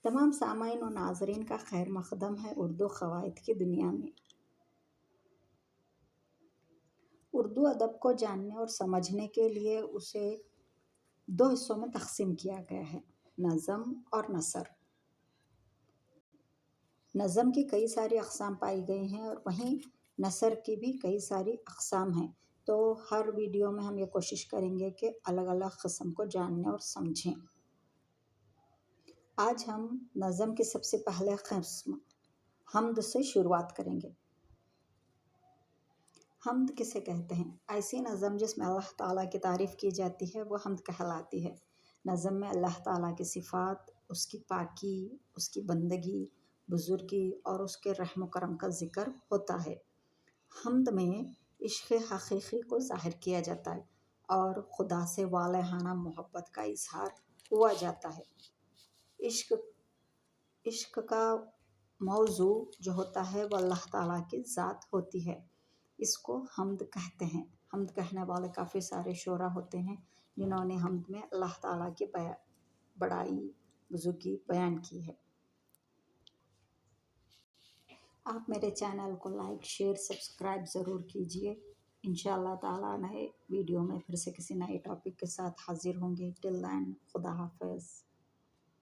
तमाम सामाईन और नाज़रीन का खैर मक़दम है उर्दू क़वाइद की दुनिया में। उर्दू अदब को जानने और समझने के लिए उसे दो हिस्सों में तक़सीम किया गया है, नज़म और नसर। नज़म की कई सारी अक़साम पाई गई हैं और वहीं नसर की भी कई सारी अक़साम हैं। तो हर वीडियो में हम ये कोशिश करेंगे कि अलग अलग क़िस्म को जानने और समझें। आज हम नज़म के सबसे पहले क़िस्म हम्द से शुरुआत करेंगे। हम्द किसे कहते हैं? ऐसी नज़म जिसमें अल्लाह ताला की तारीफ़ की जाती है वो हम्द कहलाती है। नज़म में अल्लाह ताला की सिफ़ात, उसकी पाकी, उसकी बंदगी, बुज़ुर्गी और उसके रहम करम का ज़िक्र होता है। हम्द में इश्क़ हक़ीक़ी को ज़ाहिर किया जाता है और खुदा से वालेहाना मोहब्बत का इज़हार हुआ जाता है। इश्क़ का मौजू जो होता है वो अल्लाह ताला की ज़ात होती है, इसको हम्द कहते हैं। हम्द कहने वाले काफ़ी सारे शोरा होते हैं जिन्होंने हम्द में अल्लाह ताला की बड़ाई बुज़ुर्गी बयान की है। आप मेरे चैनल को लाइक शेयर सब्सक्राइब ज़रूर कीजिए। इंशाअल्लाह ताला नए वीडियो में फिर से किसी नए टॉपिक के साथ हाज़िर होंगे। टिल देन खुदा हाफ़िज़।